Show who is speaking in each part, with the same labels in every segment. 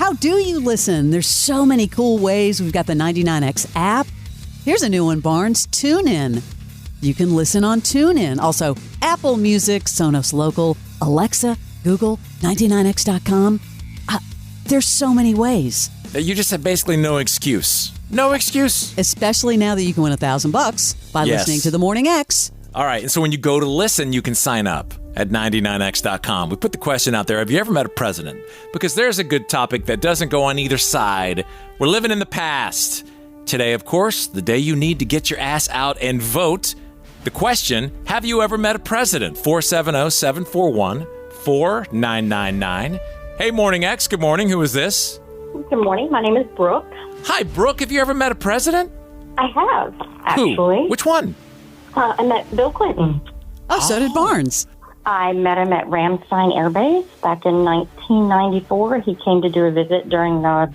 Speaker 1: How do you listen? There's so many cool ways. We've got the 99X app. Here's a new one, Barnes, TuneIn. You can listen on TuneIn. Also, Apple Music, Sonos Local, Alexa, Google, 99x.com. There's so many ways.
Speaker 2: You just have basically no excuse. No excuse.
Speaker 1: Especially now that you can win $1,000 by listening to The Morning X.
Speaker 2: All right. And so when you go to listen, you can sign up at 99x.com. We put the question out there, have you ever met a president? Because there's a good topic that doesn't go on either side. We're living in the past. Today, of course, the day you need to get your ass out and vote. The question, have you ever met a president? 470-741-4999. Hey, Morning X. Good morning. Who is this?
Speaker 3: Good morning. My name is Brooke.
Speaker 2: Hi, Brooke. Have you ever met a president?
Speaker 3: I have, actually.
Speaker 2: Who? Which one?
Speaker 3: I met Bill Clinton.
Speaker 1: Oh, so did Barnes.
Speaker 3: I met him at Ramstein Air Base back in 1994. He came to do a visit during the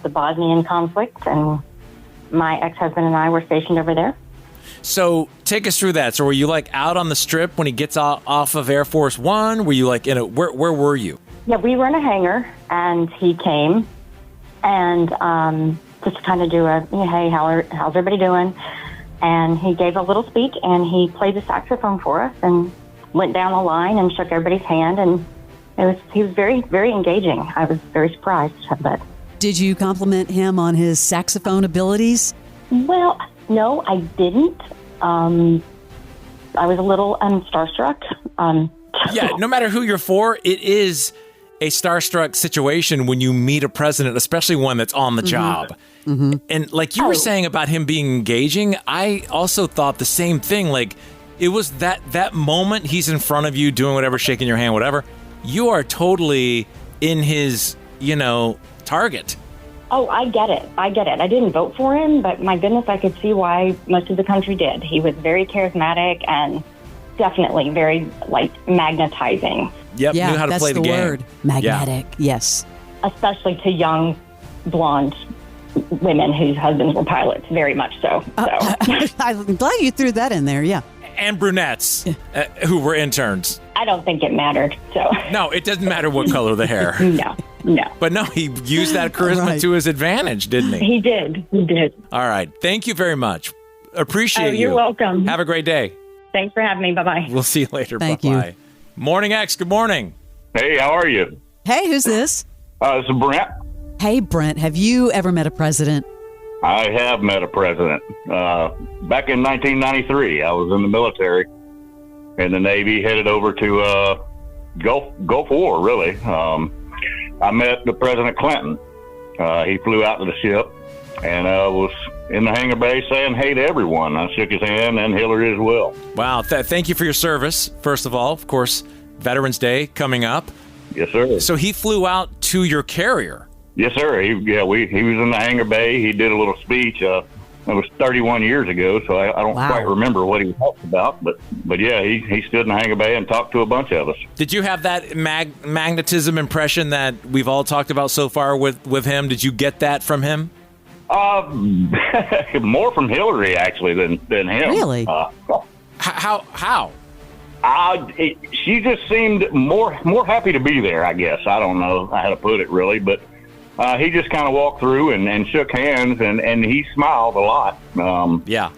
Speaker 3: Bosnian conflict, and my ex-husband and I were stationed over there.
Speaker 2: So take us through that. So were you like out on the strip when he gets off of Air Force One? Were you like in a where were you?
Speaker 3: Yeah, we were in a hangar, and he came, and just kind of do a, hey, how's everybody doing? And he gave a little speech, and he played the saxophone for us, and went down the line and shook everybody's hand, and he was very, very engaging. I was very surprised, but.
Speaker 1: Did you compliment him on his saxophone abilities?
Speaker 3: Well, no, I didn't. I was a little starstruck.
Speaker 2: Yeah, no matter who you're for, it is a starstruck situation when you meet a president, especially one that's on the job. Mm-hmm. And like you were saying about him being engaging, I also thought the same thing. Like, it was that moment he's in front of you doing whatever, shaking your hand, whatever. You are totally in his, target.
Speaker 3: Oh, I get it. I didn't vote for him, but my goodness, I could see why most of the country did. He was very charismatic and definitely very, magnetizing.
Speaker 2: Yep, knew how to play the game.
Speaker 1: That's the word. Magnetic, yes.
Speaker 3: Especially to young, blonde women whose husbands were pilots, very much so.
Speaker 1: I'm glad you threw that in there, yeah.
Speaker 2: And brunettes who were interns.
Speaker 3: I don't think it mattered, so.
Speaker 2: No, it doesn't matter what color the hair.
Speaker 3: No.
Speaker 2: But no, he used that charisma to his advantage, didn't he?
Speaker 3: He did.
Speaker 2: All right. Thank you very much. Appreciate you.
Speaker 3: You're welcome.
Speaker 2: Have a great day.
Speaker 3: Thanks for having me. Bye-bye.
Speaker 2: We'll see you later.
Speaker 1: Thank
Speaker 2: Bye-bye.
Speaker 1: you.
Speaker 2: Morning X, good morning.
Speaker 4: Hey, how are you?
Speaker 1: Hey, who's this?
Speaker 4: This is Brent.
Speaker 1: Hey, Brent, have you ever met a president?
Speaker 4: I have met a president. Back in 1993, I was in the military, in the Navy, headed over to Gulf War, really. I met the President Clinton. He flew out to the ship and was in the hangar bay saying hey to everyone. I shook his hand, and Hillary as well.
Speaker 2: Wow. Thank you for your service, first of all. Of course, Veterans Day coming up.
Speaker 4: Yes, sir.
Speaker 2: So he flew out to your carrier.
Speaker 4: Yes, sir. He was in the hangar bay. He did a little speech. It was 31 years ago, so I don't quite remember what he talked about. But yeah, he stood in the hangar bay and talked to a bunch of us. Did
Speaker 2: you have that magnetism impression that we've all talked about so far with him? Did you get that from him?
Speaker 4: More from Hillary, actually, than him.
Speaker 1: Really?
Speaker 2: How?
Speaker 4: She just seemed more happy to be there, I guess. I don't know how to put it, really, but he just kind of walked through and shook hands, and he smiled a lot.
Speaker 2: Yeah.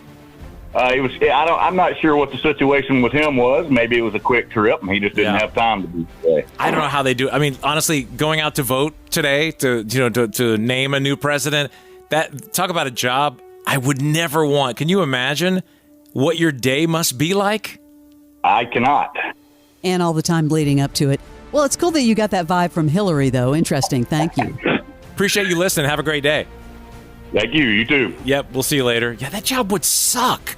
Speaker 4: I'm not sure what the situation with him was. Maybe it was a quick trip, and he just didn't have time to be there.
Speaker 2: I don't know how they do it. I mean, honestly, going out to vote today to name a new president, talk about a job I would never want. Can you imagine what your day must be like?
Speaker 4: I cannot.
Speaker 1: And all the time leading up to it. Well, it's cool that you got that vibe from Hillary, though. Interesting. Thank you.
Speaker 2: Appreciate you listening. Have a great day.
Speaker 4: Thank you. You too.
Speaker 2: Yep. We'll see you later. Yeah, that job would suck.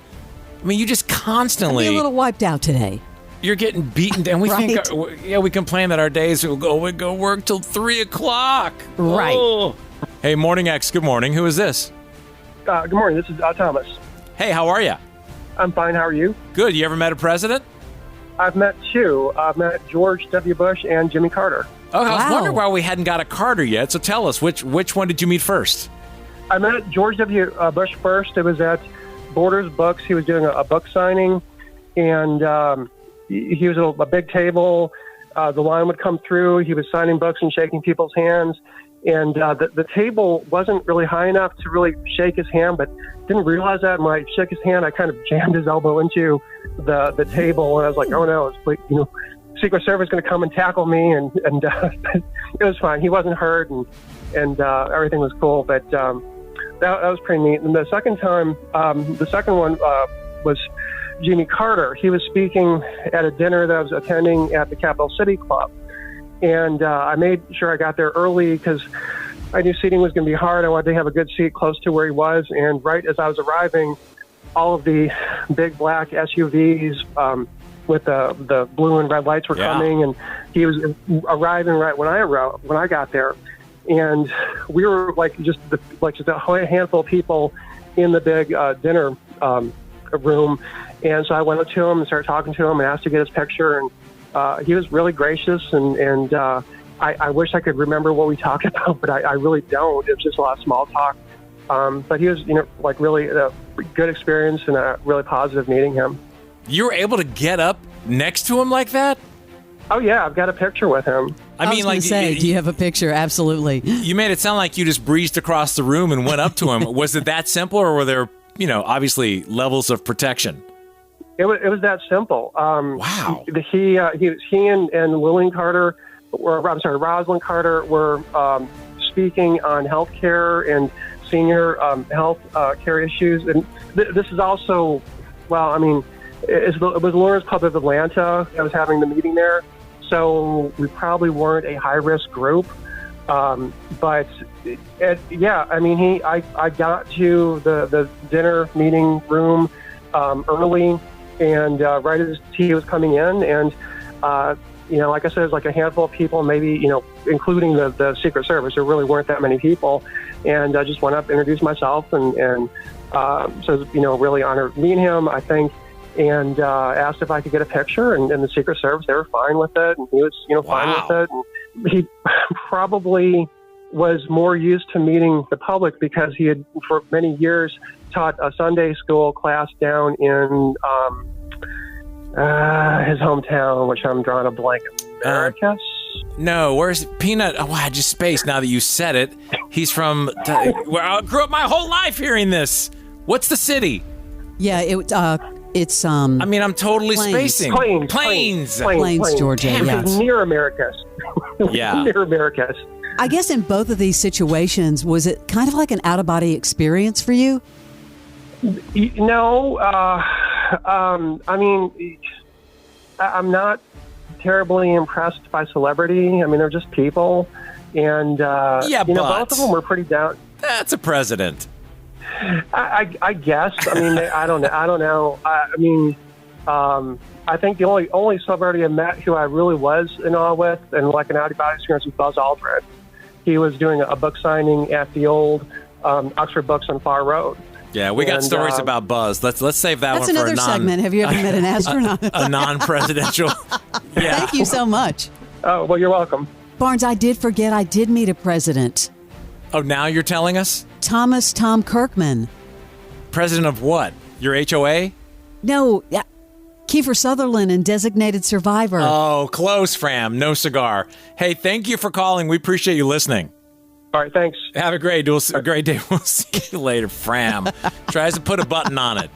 Speaker 2: I mean, you just constantly...
Speaker 1: I'd be a little wiped out today.
Speaker 2: You're getting beaten down. We
Speaker 1: right.
Speaker 2: we complain that our days we go work till 3 o'clock.
Speaker 1: Right.
Speaker 2: Oh. Hey, Morning X. Good morning. Who is this?
Speaker 5: Good morning. This is Thomas.
Speaker 2: Hey, how are you?
Speaker 5: I'm fine. How are you?
Speaker 2: Good. You ever met a president?
Speaker 5: I've met two. I've met George W. Bush and Jimmy Carter.
Speaker 2: Oh, I was wondering why we hadn't got a Carter yet. So tell us, which one did you meet first?
Speaker 5: I met George W. Bush first. It was at Borders Books. He was doing a book signing, and he was at a big table. The line would come through. He was signing books and shaking people's hands. And the table wasn't really high enough to really shake his hand, but didn't realize that. When I shook his hand, I kind of jammed his elbow into the table, and I was like, "Oh no, it's like, Secret Service going to come and tackle me," and it was fine. He wasn't hurt, and everything was cool. But that was pretty neat. And the second time, the second one was Jimmy Carter. He was speaking at a dinner that I was attending at the Capital City Club. And I made sure I got there early because I knew seating was going to be hard. I wanted to have a good seat close to where he was. And right as I was arriving, all of the big black SUVs with the blue and red lights were coming. And he was arriving right when I got there. And we were just a handful of people in the big dinner room. And so I went up to him and started talking to him and asked to get his picture. And he was really gracious, and I wish I could remember what we talked about, but I really don't. It was just a lot of small talk. But he was, really a good experience and a really positive meeting him.
Speaker 2: You were able to get up next to him like that?
Speaker 5: Oh yeah, I've got a picture with him.
Speaker 1: I was going to say, do you have a picture? Absolutely.
Speaker 2: You made it sound like you just breezed across the room and went up to him. Was it that simple, or were there, obviously levels of protection?
Speaker 5: It was that simple.
Speaker 2: Wow.
Speaker 5: He and Rosalind Carter were speaking on health care and senior health care issues. And this is also, it was Lawrence Club of Atlanta that was having the meeting there. So we probably weren't a high-risk group. I got to the dinner meeting room early. And right as he was coming in, and like I said, it was like a handful of people, maybe including the Secret Service. There really weren't that many people, and I just went up, introduced myself, and so really honored meeting him, I think, and asked if I could get a picture, and the Secret Service, they were fine with it, and he was fine with it, and he probably was more used to meeting the public because he had for many years taught a Sunday school class down in his hometown, which I'm drawing a blank. Americus?
Speaker 2: No, where's Peanut? Oh, I just spaced now that you said it. He's from where I grew up my whole life hearing this. What's the city?
Speaker 1: Yeah, it's
Speaker 2: I'm totally
Speaker 1: Plains.
Speaker 2: spacing.
Speaker 1: Plains, Georgia.
Speaker 5: It's near Americus.
Speaker 2: Yeah.
Speaker 5: Near Americus.
Speaker 1: I guess in both of these situations, was it kind of like an out-of-body experience for you?
Speaker 5: No, I'm not terribly impressed by celebrity. They're just people, and both of them were pretty down.
Speaker 2: That's a president.
Speaker 5: I guess. I don't know. I think the only celebrity I met who I really was in awe with and like an out-of-body experience was Buzz Aldrin. He was doing a book signing at the old Oxford Books on Far Road.
Speaker 2: Yeah, we got stories about Buzz. Let's save that
Speaker 1: that's
Speaker 2: one for
Speaker 1: another segment. Have you ever met an astronaut?
Speaker 2: a non-presidential. Yeah.
Speaker 1: Thank you so much.
Speaker 5: Oh, well, you're welcome.
Speaker 1: Barnes, I did forget I did meet a president.
Speaker 2: Oh, now you're telling us?
Speaker 1: Tom Kirkman.
Speaker 2: President of what? Your HOA?
Speaker 1: No, Kiefer Sutherland and Designated Survivor.
Speaker 2: Oh, close, Fram. No cigar. Hey, thank you for calling. We appreciate you listening.
Speaker 5: All right, thanks.
Speaker 2: Have a great day. We'll see you later, Fram. Tries to put a button on it.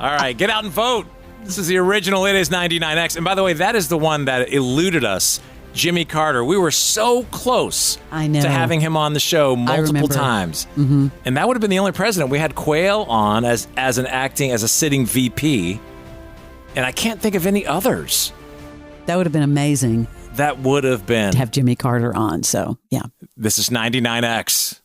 Speaker 2: All right, get out and vote. This is the original It Is 99X. And by the way, that is the one that eluded us, Jimmy Carter. We were so close to having him on the show multiple times.
Speaker 1: Mm-hmm.
Speaker 2: And that would have been the only president. We had Quayle on as a sitting VP. And I can't think of any others.
Speaker 1: That would have been amazing.
Speaker 2: That would have been.
Speaker 1: To have Jimmy Carter on, so yeah.
Speaker 2: This is 99X.